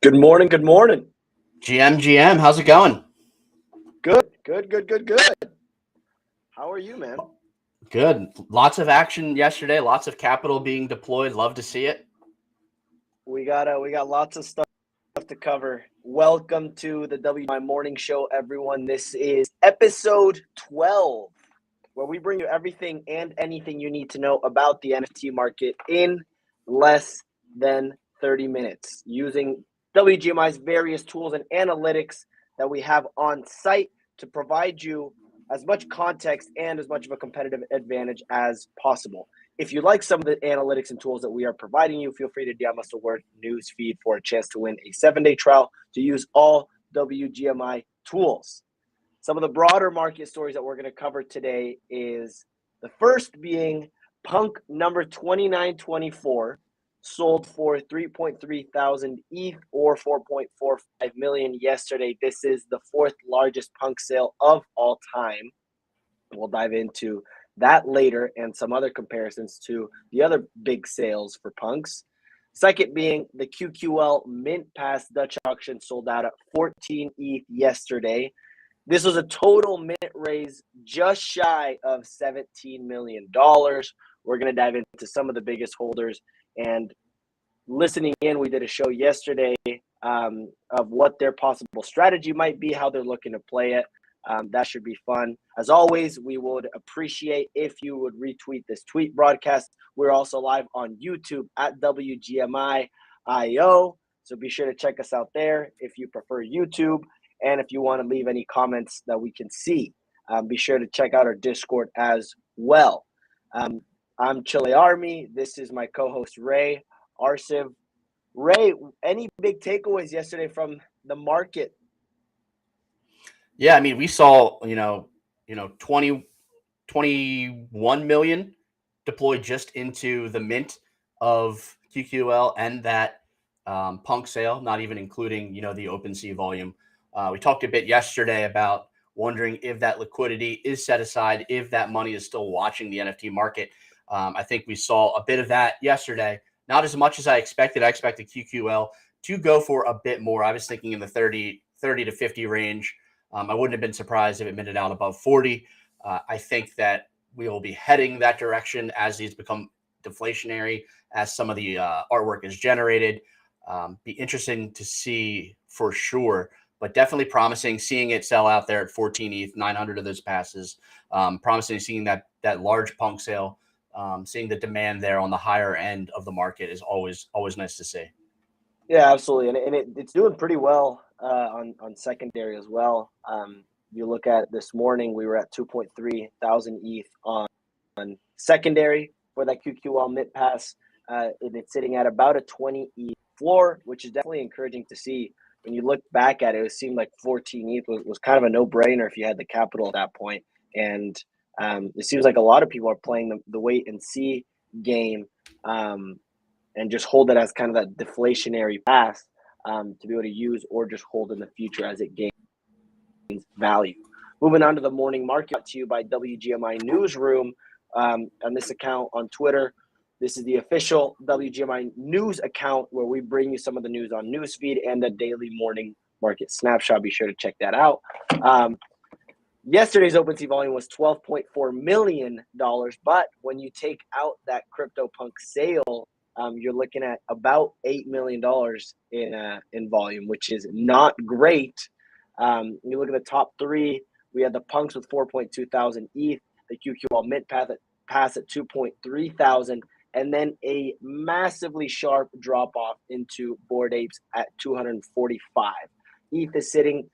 Good morning. Good morning. GM, how's it going? Good. How are you, man? Good. Lots of action yesterday. Lots of capital being deployed. Love to see it. We got lots of stuff to cover. Welcome to the WGMI Morning Show, everyone. This is episode 12, where we bring you everything and anything you need to know about the NFT market in less than 30 minutes using WGMI's various tools and analytics that we have on site to provide you as much context and as much of a competitive advantage as possible. If you like some of the analytics and tools that we are providing you, feel free to DM us a word news feed for a chance to win a 7-day trial to use all WGMI tools. Some of the broader market stories that we're going to cover today is the first being Punk number 2924 sold for 3.3 thousand ETH or 4.45 million yesterday. This is the fourth largest Punk sale of all time. We'll dive into that later and some other comparisons to the other big sales for Punks. Second being the QQL Mint Pass Dutch auction sold out at 14 ETH yesterday. This was a total mint raise just shy of $17 million. We're going to dive into some of the biggest holders. And listening in, we did a show yesterday of what their possible strategy might be, how they're looking to play it. That should be fun. As always, we would appreciate if you would retweet this tweet broadcast. We're also live on YouTube at WGMI.io. So be sure to check us out there if you prefer YouTube. And if you want to leave any comments that we can see, be sure to check out our Discord as well. I'm Chile Army. This is my co-host, Ray Arsiv. Ray, any big takeaways yesterday from the market? Yeah, I mean, we saw, 21 million deployed just into the mint of QQL and that Punk sale, not even including, the OpenSea volume. We talked a bit yesterday about wondering if that liquidity is set aside, if that money is still watching the NFT market. I think we saw a bit of that yesterday. Not as much as I expected. I expected QQL to go for a bit more. I was thinking in the 30 to 50 range. I wouldn't have been surprised if it minted out above 40. I think that we will be heading that direction as these become deflationary, as some of the artwork is generated. Be interesting to see for sure, but definitely promising seeing it sell out there at 14 ETH, 900 of those passes. Promising seeing that large Punk sale. Seeing the demand there on the higher end of the market is always nice to see. Yeah, absolutely, and it's doing pretty well on secondary as well. You look at this morning, we were at 2.3 thousand ETH on secondary for that QQL Mint Pass. And it's sitting at about a 20 ETH floor, which is definitely encouraging to see. When you look back at it, it seemed like 14 ETH was kind of a no-brainer if you had the capital at that point. And it seems like a lot of people are playing the wait and see game and just hold it as kind of that deflationary pass to be able to use or just hold in the future as it gains value. Moving on to the morning market, brought to you by WGMI Newsroom on this account on Twitter. This is the official WGMI News account where we bring you some of the news on Newsfeed and the daily morning market snapshot. Be sure to check that out. Yesterday's OpenSea volume was $12.4 million, but when you take out that Cryptopunk sale, you're looking at about $8 million in volume, which is not great. You look at the top three, we had the Punks with 4.2 thousand ETH, the QQL Mint Pass at 2.3 thousand, and then a massively sharp drop off into Bored Apes at 245. ETH is sitting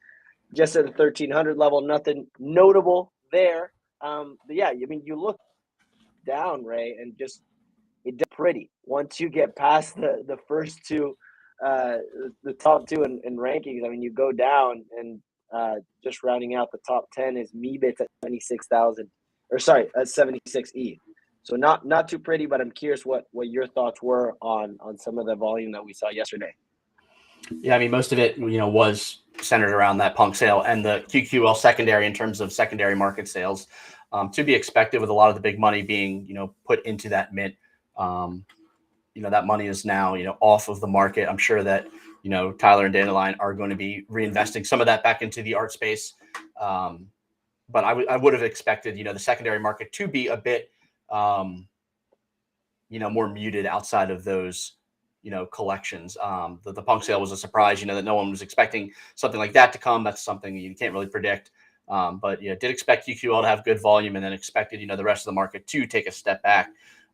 just at the 1300 level, nothing notable there. But yeah, I mean, you look down, Ray, and just it does pretty. Once you get past the first two, the top two in rankings, I mean, you go down and just rounding out the top 10 is Meebits at 76,000, or sorry, at 76 ETH. So not too pretty, but I'm curious what your thoughts were on some of the volume that we saw yesterday. Yeah, I mean, most of it, was centered around that Punk sale and the QQL secondary in terms of secondary market sales. To be expected with a lot of the big money being, put into that mint. That money is now, off of the market. I'm sure that, Tyler and Dandelion are going to be reinvesting some of that back into the art space. But I would have expected, the secondary market to be a bit, more muted outside of those, collections. The punk sale was a surprise, that no one was expecting something like that to come. That's something you can't really predict. But did expect QQL to have good volume, and then expected, the rest of the market to take a step back.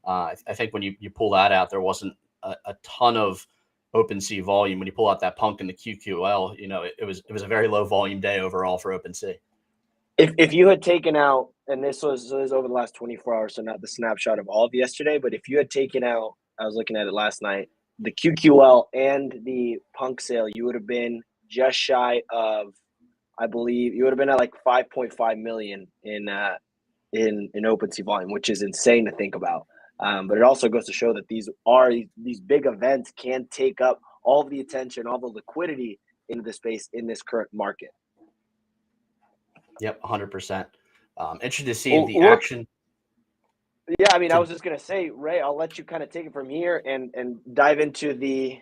I think when you pull that out, there wasn't a ton of OpenSea volume. When you pull out that punk and the QQL, it was a very low volume day overall for OpenSea. If you had taken out, and this was over the last 24 hours, so not the snapshot of all of yesterday, but if you had taken out, I was looking at it last night, the QQL and the punk sale, you would have been just shy of, I believe, you would have been at like 5.5 million in OpenSea volume, which is insane to think about. But it also goes to show that these big events can take up all of the attention, all the liquidity into the space in this current market. Yep, 100%. Interested to see the action. Yeah, I mean, I was just gonna say, Ray, I'll let you kind of take it from here and dive into the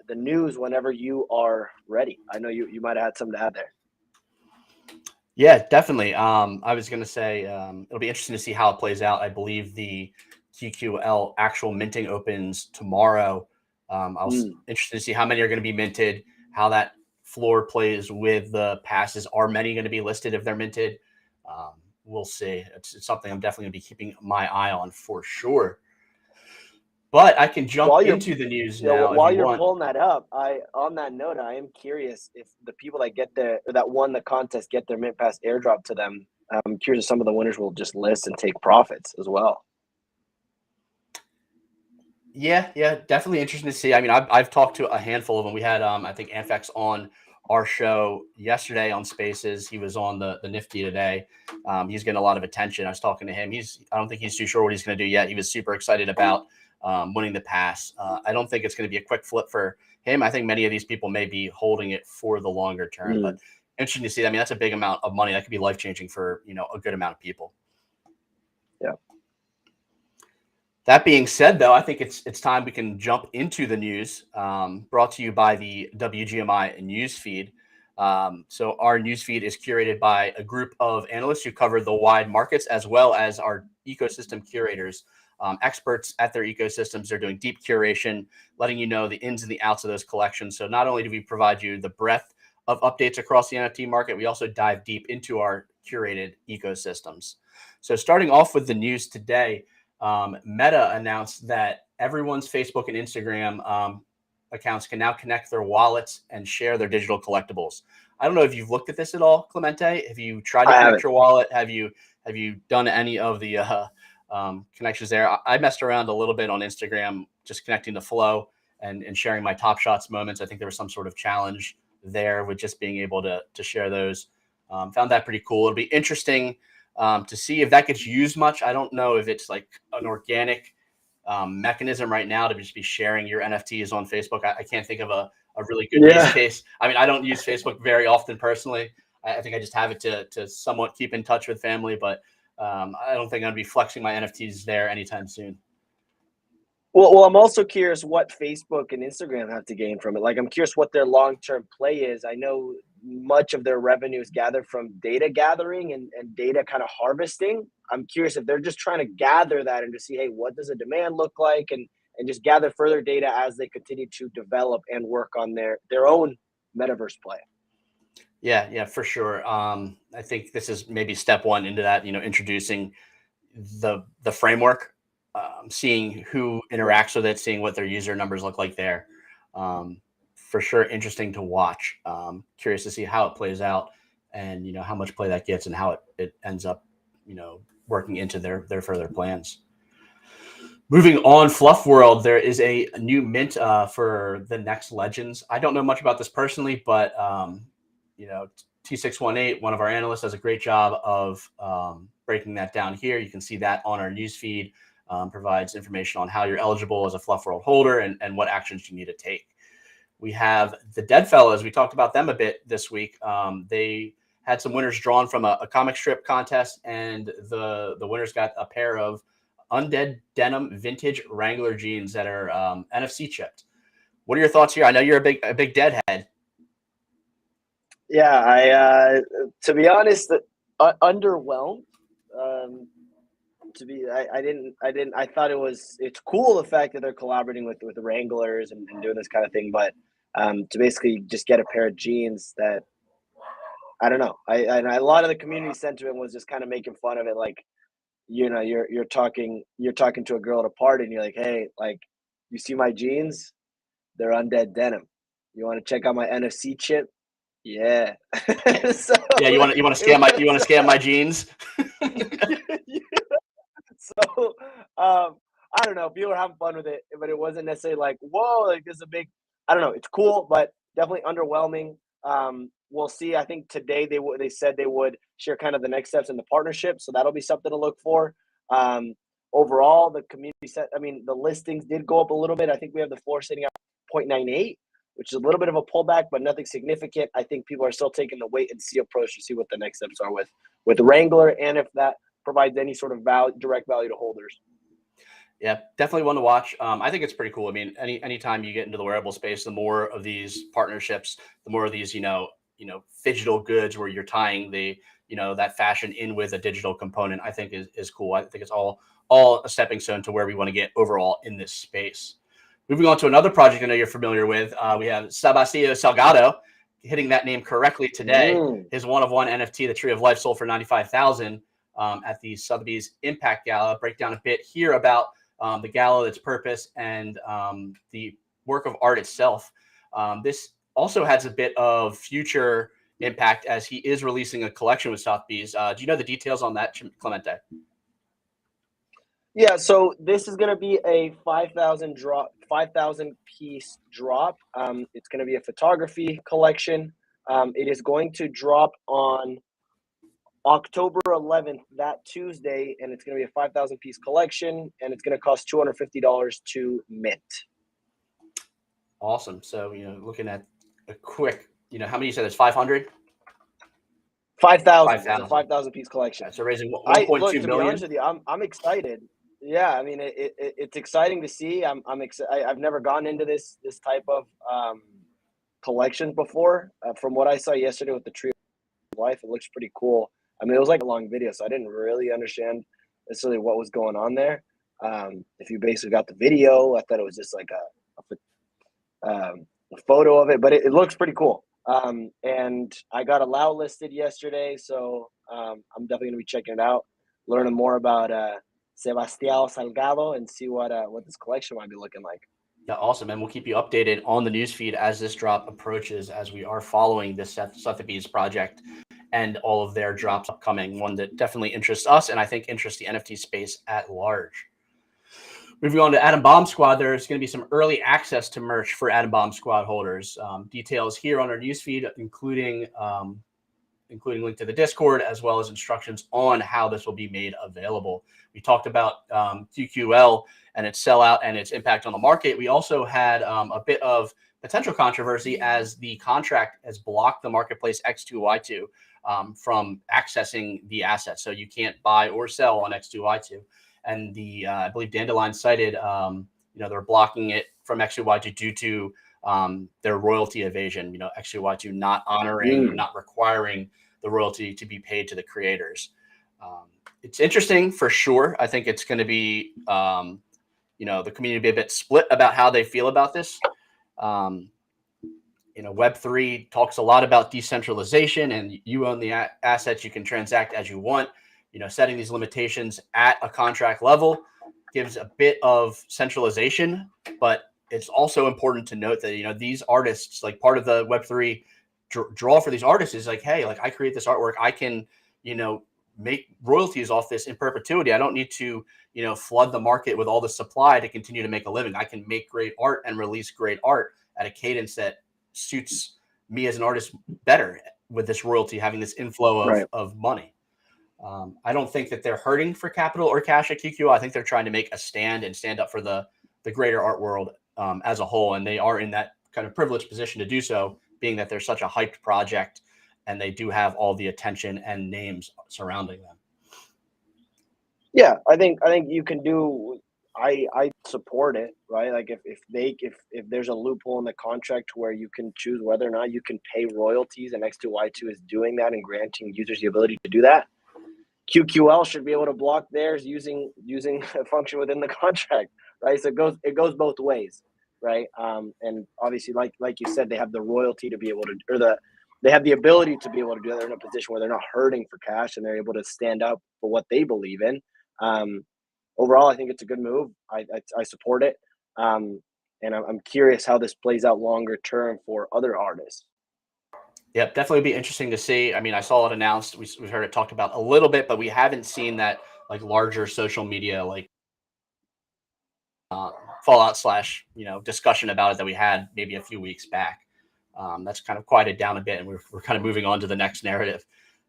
news whenever you are ready. I know you might have had something to add there. Yeah, definitely. I was gonna say it'll be interesting to see how it plays out. I believe the QQL actual minting opens tomorrow. I was interested to see how many are going to be minted, how that floor plays with the passes. Are many going to be listed if they're minted? We'll see. It's something I'm definitely going to be keeping my eye on for sure. But I can jump into the news now. While you're pulling that up, on that note, I am curious if the people that won the contest get their Mint Pass airdrop to them. I'm curious if some of the winners will just list and take profits as well. Yeah, definitely interesting to see. I mean, I've talked to a handful of them. We had I think Anfex on our show yesterday on Spaces. He was on the Nifty today. He's getting a lot of attention. I was talking to him. I don't think he's too sure what he's going to do yet. He was super excited about winning the pass. I don't think it's going to be a quick flip for him. I think many of these people may be holding it for the longer term. But interesting to see. I mean, that's a big amount of money that could be life changing for a good amount of people. Yeah. That being said, though, I think it's time we can jump into the news, brought to you by the WGMI news feed. So our news feed is curated by a group of analysts who cover the wide markets, as well as our ecosystem curators, experts at their ecosystems. They're doing deep curation, letting you know the ins and the outs of those collections. So not only do we provide you the breadth of updates across the NFT market, we also dive deep into our curated ecosystems. So starting off with the news today, Meta announced that everyone's Facebook and Instagram accounts can now connect their wallets and share their digital collectibles. I don't know if you've looked at this at all, Clemente. Have you tried to connect your wallet? Have you done any of the connections there? I messed around a little bit on Instagram, just connecting to Flow and sharing my Top Shots moments. I think there was some sort of challenge there with just being able to share those. Found that pretty cool. It'll be interesting to see if that gets used much. I don't know if it's like an organic mechanism right now to just be sharing your NFTs on Facebook. I can't think of a really good use case. I mean, I don't use Facebook very often personally. I think I just have it to somewhat keep in touch with family, but I don't think I'm going to be flexing my NFTs there anytime soon. Well, I'm also curious what Facebook and Instagram have to gain from it. Like, I'm curious what their long-term play is. I know much of their revenue is gathered from data gathering and data kind of harvesting. I'm curious if they're just trying to gather that and to see, hey, what does a demand look like, and just gather further data as they continue to develop and work on their own metaverse play. Yeah, for sure. I think this is maybe step one into that, introducing the framework, seeing who interacts with it, seeing what their user numbers look like there. For sure, interesting to watch. Curious to see how it plays out and, how much play that gets and how it ends up, working into their further plans. Moving on, Fluff World, there is a new mint for the next Legends. I don't know much about this personally, but, T618, one of our analysts, does a great job of breaking that down here. You can see that on our news feed, provides information on how you're eligible as a Fluff World holder and what actions you need to take. We have the Dead Fellas. We talked about them a bit this week. They had some winners drawn from a comic strip contest, and the winners got a pair of Undead Denim vintage Wrangler jeans that are NFC chipped. What are your thoughts here? I know you're a big deadhead. Yeah, I to be honest, underwhelmed. Um, I thought it's cool the fact that they're collaborating with the Wranglers and doing this kind of thing, but to basically just get a pair of jeans that I don't know. A lot of the community sentiment was just kind of making fun of it, like you're talking to a girl at a party and you're like, hey, like you see my jeans? They're undead denim. You want to check out my NFC chip? Yeah. So Yeah, you want to scam my jeans? So I don't know. People were having fun with it, but it wasn't necessarily like, whoa, like this is a big. I don't know. It's cool, but definitely underwhelming. We'll see. I think today they said they would share kind of the next steps in the partnership, so that'll be something to look for. Um, Overall, the community set. I mean, the listings did go up a little bit. I think we have the floor sitting at 0.98, which is a little bit of a pullback, but nothing significant. I think people are still taking the wait and see approach to see what the next steps are with Wrangler, and if that provides any sort of direct value to holders. Yeah, definitely one to watch. I think it's pretty cool. I mean, anytime you get into the wearable space, the more of these partnerships, the more of these, digital goods where you're tying that fashion in with a digital component, I think is cool. I think it's all a stepping stone to where we want to get overall in this space. Moving on to another project I know you're familiar with, we have Sebastião Salgado hitting that name correctly today. His one-of-one NFT, the Tree of Life, sold for $95,000 at the Sotheby's Impact Gala. Break down a bit here about the gala, its purpose, and the work of art itself. This also has a bit of future impact as he is releasing a collection with Sotheby's. Do you know the details on that, Clemente? Yeah, so this is going to be a 5,000 piece drop. It's going to be a photography collection. It is going to drop on October 11th, that Tuesday, and it's going to be a 5,000 piece collection, and it's going to cost $250 to mint. Awesome. So, looking at a quick, how many you said there's 500? 5,000. It's a 5,000 piece collection. So raising 1.2 million. To be honest with you, I'm excited. Yeah, I mean it's exciting to see. I'm excited. I've never gone into this type of collection before. From what I saw yesterday with the Tree of Life, it looks pretty cool. I mean, it was like a long video, so I didn't really understand necessarily what was going on there. If you basically got the video, I thought it was just like a photo of it, but it looks pretty cool. And I got allow listed yesterday, so I'm definitely gonna be checking it out, learning more about Sebastião Salgado, and see what this collection might be looking like. Yeah, awesome, and we'll keep you updated on the newsfeed as this drop approaches, as we are following this Sotheby's project and all of their drops upcoming. One that definitely interests us, and I think interests the NFT space at large. Moving on to Atom Bomb Squad, there's going to be some early access to merch for Atom Bomb Squad holders. Details here on our newsfeed, including link to the Discord, as well as instructions on how this will be made available. We talked about QQL and its sellout and its impact on the market. We also had a bit of potential controversy as the contract has blocked the marketplace X2Y2 from accessing the asset. So you can't buy or sell on X2Y2. And I believe Dandelion cited, they're blocking it from X2Y2 due to their royalty evasion. X2Y2 not honoring, not requiring the royalty to be paid to the creators. It's interesting for sure. I think it's going to be, the community be a bit split about how they feel about this. Web3 talks a lot about decentralization, and you own the assets. You can transact as you want. Setting these limitations at a contract level gives a bit of centralization, but it's also important to note that, these artists, like part of the Web3 draw for these artists is like, hey, like I create this artwork, I can, make royalties off this in perpetuity. I don't need to, flood the market with all the supply to continue to make a living. I can make great art and release great art at a cadence that suits me as an artist better with this royalty, having this inflow of money. I don't think that they're hurting for capital or cash at QQ. I think they're trying to make a stand and stand up for the greater art world as a whole. And they are in that kind of privileged position to do so, being that they're such a hyped project and they do have all the attention and names surrounding them. Yeah, I think you can do. I support it, right? Like if there's a loophole in the contract where you can choose whether or not you can pay royalties, and X2Y2 is doing that and granting users the ability to do that, QQL should be able to block theirs using a function within the contract, right? So it goes both ways, right? And obviously, like you said, they have the royalty to be able to, they have the ability to be able to do that. They're in a position where they're not hurting for cash, and they're able to stand up for what they believe in. Overall, I think it's a good move. I support it, and I'm curious how this plays out longer term for other artists. Yep, definitely be interesting to see. I mean, I saw it announced. We've heard it talked about a little bit, but we haven't seen that like larger social media like fallout slash discussion about it that we had maybe a few weeks back. That's kind of quieted down a bit, and we're kind of moving on to the next narrative.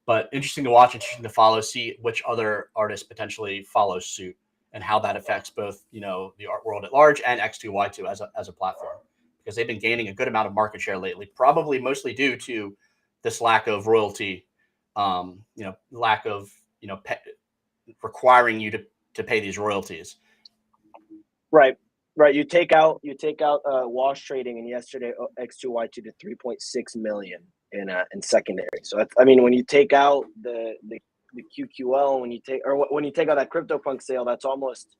But interesting to watch, interesting to follow, see which other artists potentially follow suit and how that affects both the art world at large and X2Y2 as a platform, because they've been gaining a good amount of market share lately, probably mostly due to this lack of royalty, lack of requiring you to pay these royalties. Right. You take out wash trading, and yesterday X2Y2 did 3.6 million in secondary. So that's, I mean, when you take out the QQL, when you take out that CryptoPunk sale, that's almost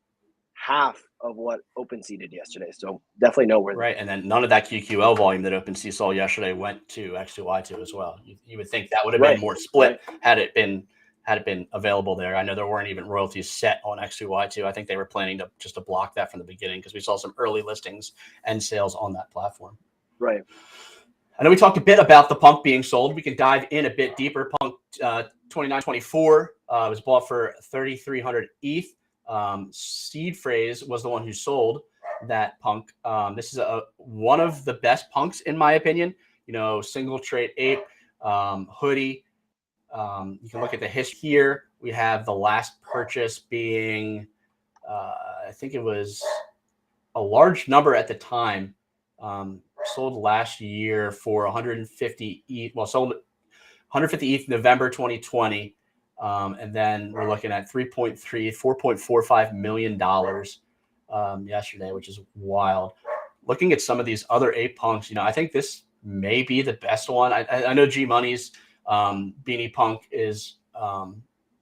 half of what OpenSea did yesterday. So definitely noteworthy. Right, and then none of that QQL volume that OpenSea saw yesterday went to X2Y2 as well. You would think that would have been more split had it been available there. I know there weren't even royalties set on X2Y2. I think they were planning to block that from the beginning, because we saw some early listings and sales on that platform. Right. I know we talked a bit about the Punk being sold. We can dive in a bit deeper. Punk 2924 was bought for 3,300 ETH. Seed Phrase was the one who sold that Punk. This is one of the best punks in my opinion. Single trait ape, hoodie. You can look at the history here. We have the last purchase being, I think it was a large number at the time. Sold last year for 150 ETH. Well, sold 150 ETH November 2020. And then we're looking at $4.45 million yesterday, which is wild. Looking at some of these other ape punks, I think this may be the best one. I know G Money's Beanie Punk is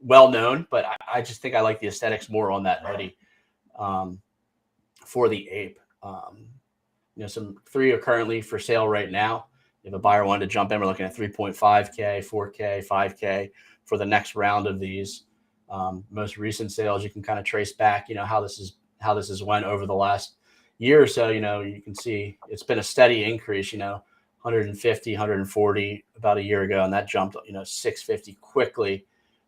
well known, but I just think I like the aesthetics more on that hoodie for the ape. Some 3 are currently for sale right now. If a buyer wanted to jump in, we're looking at 3.5K, 4K, 5K for the next round of these. Most recent sales, you can kind of trace back, how this has went over the last year or so. You can see it's been a steady increase, 150, 140 about a year ago, and that jumped, 650 quickly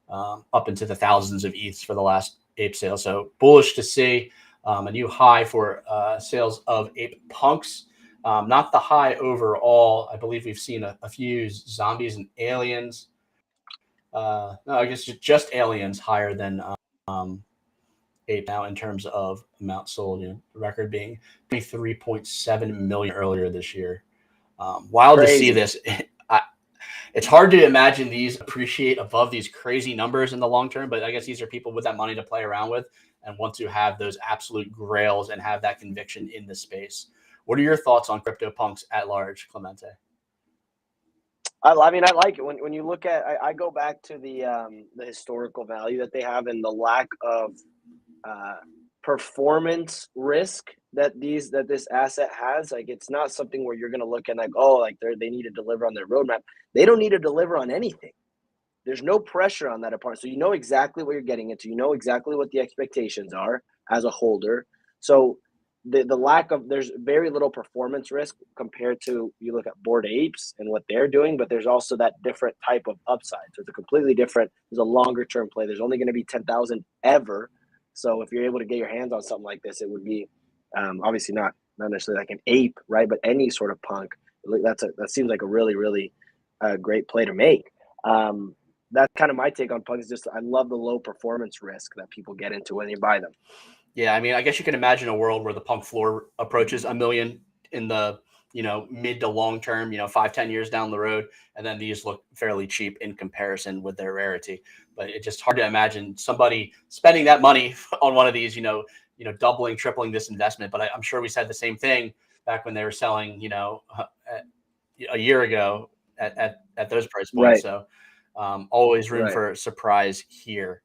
up into the thousands of ETHs for the last ape sale. So bullish to see a new high for sales of ape punks. Not the high overall. I believe we've seen a few zombies and aliens. No, I guess just aliens higher than ape now in terms of amount sold. The record being 23.7 million earlier this year. Wild Crazy. To see this. It's hard to imagine these appreciate above these crazy numbers in the long term, but I guess these are people with that money to play around with and want to have those absolute grails and have that conviction in the space. What are your thoughts on CryptoPunks at large, Clemente? I mean, I like it when you look at. I go back to the historical value that they have and the lack of performance risk that this asset has. Like, it's not something where you're going to look at like, oh, like they need to deliver on their roadmap. They don't need to deliver on anything. There's no pressure on that apart. So you know exactly what you're getting into. You know exactly what the expectations are as a holder. So the lack of, there's very little performance risk compared to, you look at Bored Apes and what they're doing, but there's also that different type of upside. So it's a completely different, there's a longer term play. There's only going to be 10,000 ever. So if you're able to get your hands on something like this, it would be obviously not necessarily like an ape, right? But any sort of punk. That seems like a really, really great play to make. That's kind of my take on punks. Just, I love the low performance risk that people get into when you buy them. Yeah, I mean, I guess you can imagine a world where the punk floor approaches $1 million in the mid to long term, 5-10 years down the road, and then these look fairly cheap in comparison with their rarity. But it's just hard to imagine somebody spending that money on one of these, doubling, tripling this investment. But I'm sure we said the same thing back when they were selling, a year ago at those price points. Right. So always room Right. for surprise here.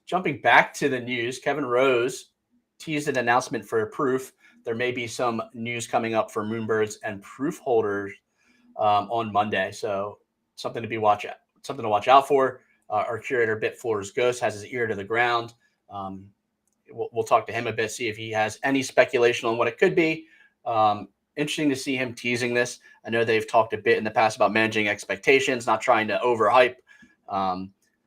Jumping back to the news, Kevin Rose teased an announcement for Proof. There may be some news coming up for Moonbirds and Proof holders on Monday. So something to watch out for. Our curator Bitfloor's Ghost has his ear to the ground. We'll talk to him a bit, see if he has any speculation on what it could be. Interesting to see him teasing this. I know they've talked a bit in the past about managing expectations, not trying to overhype.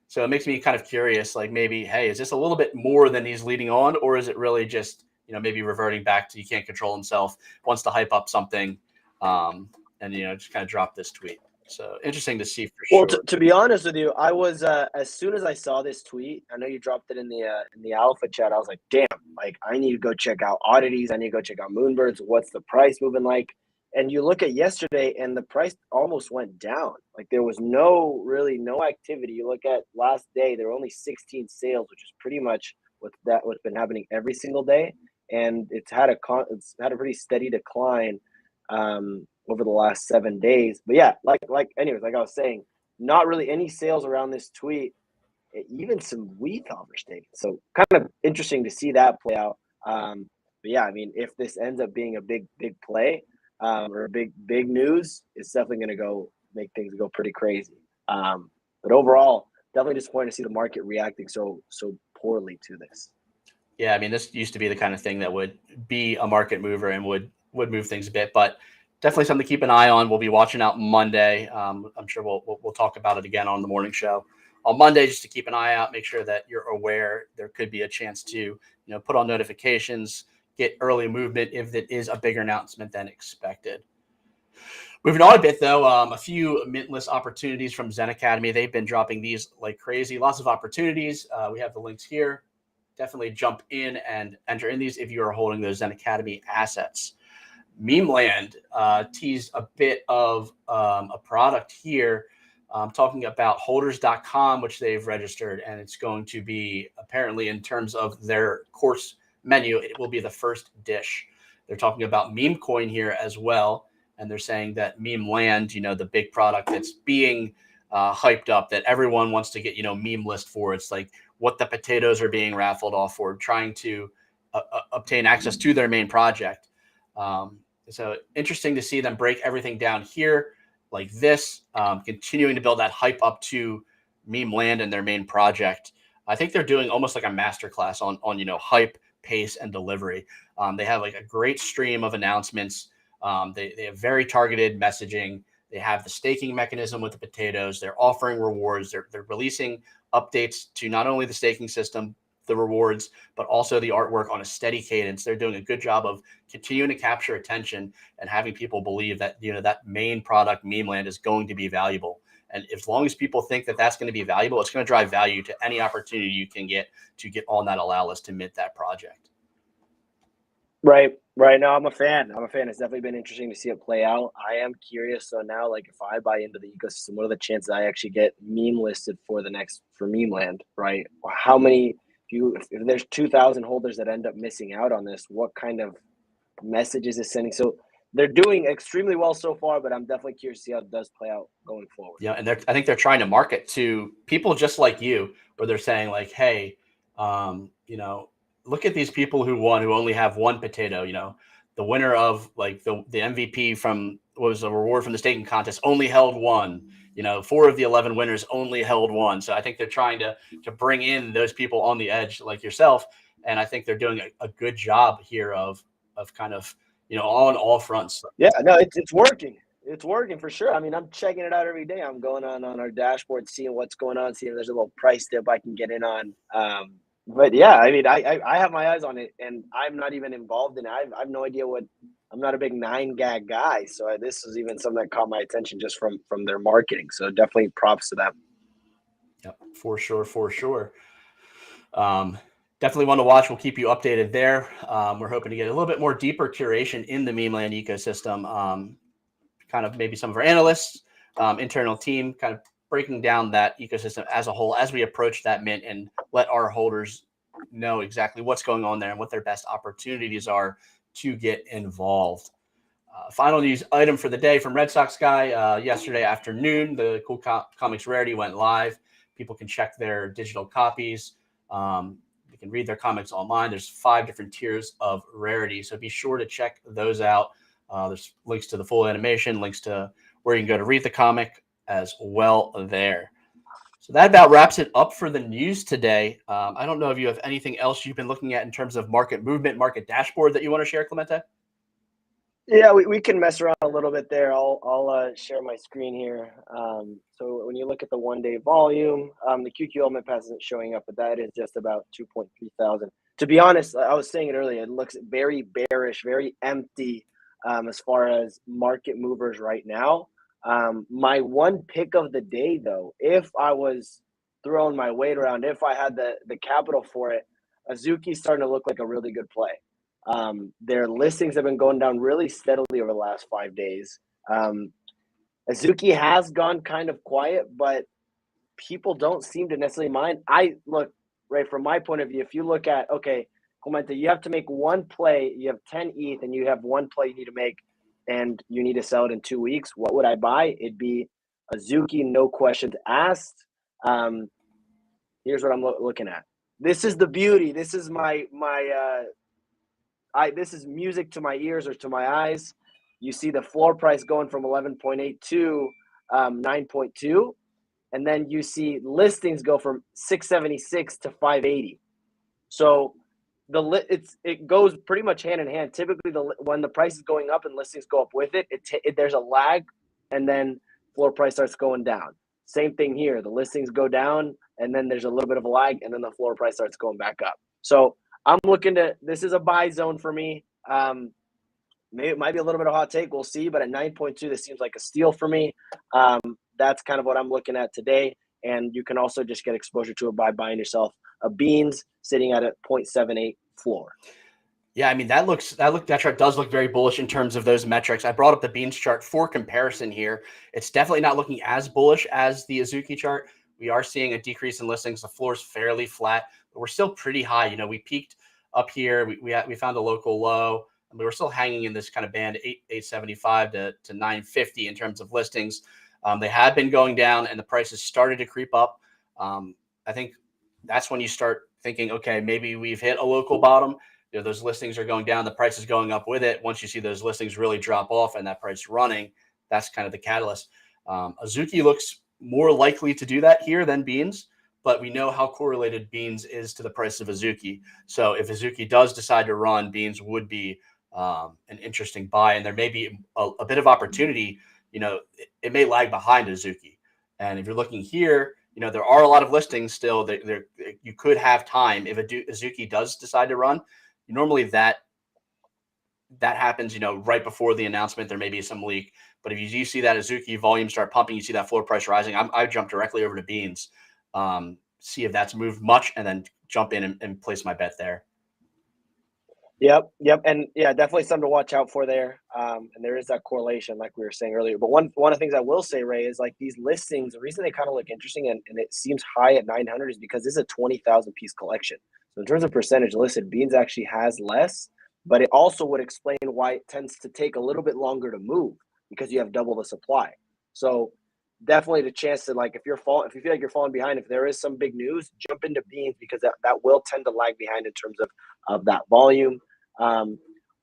So it makes me kind of curious, like maybe, hey, is this a little bit more than he's leading on, or is it really just, maybe reverting back to he can't control himself, wants to hype up something, and just kind of drop this tweet. So interesting to see for sure. Well, to be honest with you, I was as soon as I saw this tweet, I know you dropped it in the alpha chat. I was like, damn, like I need to go check out oddities. I need to go check out Moonbirds. What's the price moving like? And you look at yesterday, and the price almost went down. Like there was no activity. You look at last day, there were only 16 sales, which is pretty much what's been happening every single day. And it's had a pretty steady decline over the last 7 days. But yeah, anyways, like I was saying, not really any sales around this tweet. Even some WETH offers taken. So kind of interesting to see that play out. But yeah, I mean, if this ends up being a big play or a big news, it's definitely going to make things go pretty crazy. But overall, definitely disappointed to see the market reacting so poorly to this. Yeah, I mean, this used to be the kind of thing that would be a market mover and would move things a bit, but definitely something to keep an eye on. We'll be watching out Monday. I'm sure we'll talk about it again on the morning show on Monday, just to keep an eye out, make sure that you're aware. There could be a chance to, put on notifications, get early movement if it is a bigger announcement than expected. Moving on a bit, though, a few mintless opportunities from Zen Academy. They've been dropping these like crazy. Lots of opportunities. We have the links here. Definitely jump in and enter in these if you are holding those Zen Academy assets. Memeland teased a bit of a product here. Talking about holders.com, which they've registered, and it's going to be apparently in terms of their course menu, it will be the first dish. They're talking about meme coin here as well. And they're saying that Memeland, the big product that's being hyped up, that everyone wants to get, meme list for. It's like what the potatoes are being raffled off for, trying to obtain access to their main project. So interesting to see them break everything down here like this, continuing to build that hype up to Memeland and their main project. I think they're doing almost like a masterclass on hype, pace, and delivery. They have like a great stream of announcements. They have very targeted messaging. They have the staking mechanism with the potatoes. They're offering rewards. They're releasing updates to not only the staking system, the rewards, but also the artwork on a steady cadence. They're doing a good job of continuing to capture attention and having people believe that, that main product, Memeland, is going to be valuable. And as long as people think that that's going to be valuable, it's going to drive value to any opportunity you can get to get on that allow list to mint that project. Right. No, I'm a fan. It's definitely been interesting to see it play out. I am curious. So now, like, if I buy into the ecosystem, what are the chances I actually get meme listed for Memeland, right? How many, if there's 2,000 holders that end up missing out on this, what kind of messages is sending? So they're doing extremely well so far, but I'm definitely curious to see how it does play out going forward. Yeah, and I think they're trying to market to people just like you, where they're saying like, hey, look at these people who won, who only have one potato. The winner of like the MVP from what was a reward from the staking contest only held one. 4 of the 11 winners only held one. So I think they're trying to bring in those people on the edge like yourself, and I think they're doing a good job here of kind of on all fronts. Yeah, no, it's working. It's working for sure. I mean, I'm checking it out every day. I'm going on our dashboard, seeing what's going on, seeing if there's a little price dip I can get in on. But yeah, I mean, I have my eyes on it, and I'm not even involved in it. I have no idea I'm not a big 9gag guy, so this was even something that caught my attention just from their marketing. So definitely props to them. Yep, for sure. Definitely one to watch. We'll keep you updated there. We're hoping to get a little bit more deeper curation in the Memeland ecosystem. Kind of maybe some of our analysts, internal team, kind of breaking down that ecosystem as a whole as we approach that mint and let our holders know exactly what's going on there and what their best opportunities are to get involved. Final news item for the day from Red Sox guy. Yesterday afternoon, the Cool Comics Rarity went live. People can check their digital copies. You can read their comics online. There's 5 different tiers of Rarity, so be sure to check those out. There's links to the full animation, links to where you can go to read the comic as well there. So that about wraps it up for the news today. I don't know if you have anything else you've been looking at in terms of market movement, market dashboard that you want to share, Clemente? Yeah, we can mess around a little bit there. I'll share my screen here. So when you look at the 1-day volume, the QQ element pass isn't showing up, but that is just about 2.3 thousand. To be honest, I was saying it earlier, it looks very bearish, very empty as far as market movers right now. My one pick of the day, though, if I was throwing my weight around, if I had the capital for it, Azuki's starting to look like a really good play. Their listings have been going down really steadily over the last 5 days. Azuki has gone kind of quiet, but people don't seem to necessarily mind. I look, right, from my point of view, if you look at, okay, Clemente, you have to make one play, you have 10 ETH, and you have one play you need to make, and you need to sell it in 2 weeks, what would I buy? It'd be Azuki, no questions asked. Here's what I'm looking at. This is the beauty. This is this is music to my ears or to my eyes. You see the floor price going from 11.8 to 9.2, and then you listings go from 676 to 580. So it goes pretty much hand in hand. Typically, when the price is going up and listings go up with it, there's a lag, and then floor price starts going down. Same thing here. The listings go down, and then there's a little bit of a lag, and then the floor price starts going back up. So I'm looking this is a buy zone for me. Maybe it might be a little bit of a hot take. We'll see. But at 9.2, this seems like a steal for me. That's kind of what I'm looking at today. And you can also just get exposure to it by buying yourself a beans sitting at a 0.78 floor. Yeah, I mean, that chart does look very bullish in terms of those metrics. I brought up the beans chart for comparison here. It's definitely not looking as bullish as the Azuki chart. We are seeing a decrease in listings. The floor is fairly flat, but we're still pretty high. We peaked up here. We found a local low, and we were still hanging in this kind of band 875 to 950 in terms of listings. They have been going down, and the prices started to creep up. I think that's when you start thinking, okay, maybe we've hit a local bottom. Those listings are going down, the price is going up with it. Once you see those listings really drop off and that price running, that's kind of the catalyst. Azuki looks more likely to do that here than beans, but we know how correlated beans is to the price of Azuki. So if Azuki does decide to run, beans would be an interesting buy, and there may be a bit of opportunity. It may lag behind Azuki. And if you're looking here, there are a lot of listings still. There you could have time if Azuki does decide to run. Normally that happens, right before the announcement. There may be some leak, but if you do see that Azuki volume start pumping, you see that floor price rising, I jump directly over to beans, see if that's moved much, and then jump in and place my bet there. Yep. And yeah, definitely something to watch out for there. And there is that correlation, like we were saying earlier. But one of the things I will say, Ray, is like these listings, the reason they kind of look interesting and it seems high at 900 is because this is a 20,000 piece collection. So in terms of percentage listed, beans actually has less, but it also would explain why it tends to take a little bit longer to move because you have double the supply. So definitely the chance to, like, if you feel like you're falling behind, if there is some big news, jump into beans because that will tend to lag behind in terms of that volume.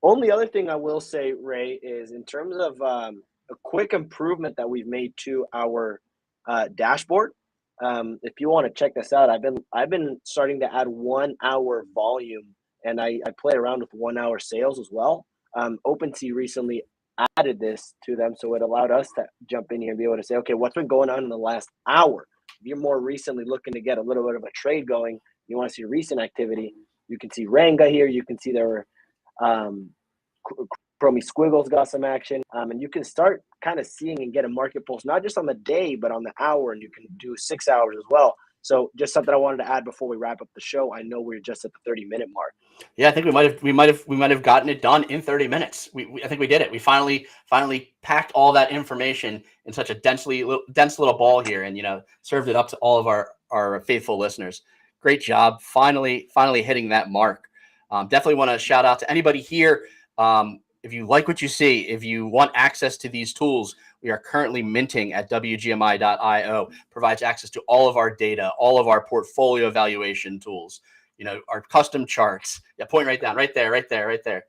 Only other thing I will say, Ray, is in terms of a quick improvement that we've made to our dashboard. If you want to check this out, I've been starting to add 1 hour volume, and I play around with 1 hour sales as well. OpenSea recently added this to them, so it allowed us to jump in here and be able to say, okay, what's been going on in the last hour? If you're more recently looking to get a little bit of a trade going, you want to see recent activity, you can see Ranga here. You can see there were Chromie Squiggles got some action, and you can start kind of seeing and get a market pulse, not just on the day, but on the hour, and you can do 6 hours as well. So just something I wanted to add before we wrap up the show. I know we're just at the 30-minute mark. Yeah, I think we might have gotten it done in 30 minutes. I think we did it. We finally packed all that information in such a dense little ball here, and served it up to all of our faithful listeners. Great job. Finally hitting that mark. Definitely want to shout out to anybody here. If you like what you see, if you want access to these tools, we are currently minting at WGMI.io. Provides access to all of our data, all of our portfolio evaluation tools, our custom charts. Yeah, point right down, right there.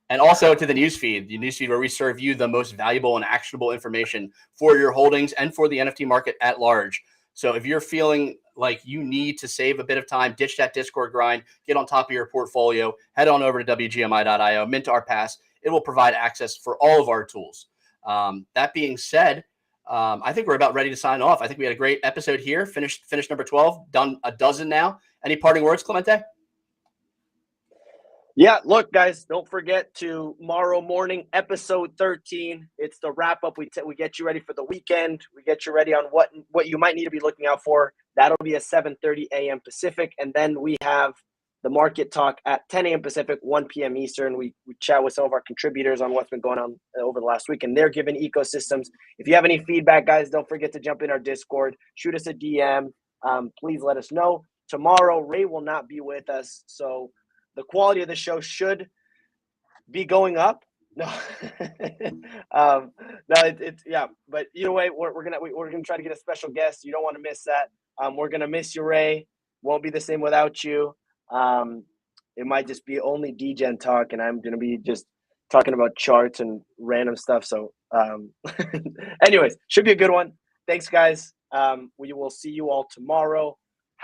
And also to the newsfeed where we serve you the most valuable and actionable information for your holdings and for the NFT market at large. So if you're feeling like you need to save a bit of time, ditch that Discord grind, get on top of your portfolio, head on over to WGMI.io, mint our pass. It will provide access for all of our tools. That being said, I think we're about ready to sign off. I think we had a great episode here. Finished number 12, done a dozen now. Any parting words, Clemente? Yeah, look, guys, don't forget tomorrow morning, episode 13. It's the wrap up. We get you ready for the weekend. We get you ready on what you might need to be looking out for. That'll be at 7:30 a.m. Pacific. And then we have the market talk at 10 a.m. Pacific, 1 p.m. Eastern. We chat with some of our contributors on what's been going on over the last week and their given ecosystems. If you have any feedback, guys, don't forget to jump in our Discord. Shoot us a DM. Please let us know. Tomorrow, Ray will not be with us. So the quality of the show should be going up. No, it's yeah. But either way, we're gonna try to get a special guest. You don't want to miss that. We're gonna miss you, Ray. Won't be the same without you. It might just be only DGen talk, and I'm gonna be just talking about charts and random stuff. So, anyways, should be a good one. Thanks, guys. We will see you all tomorrow.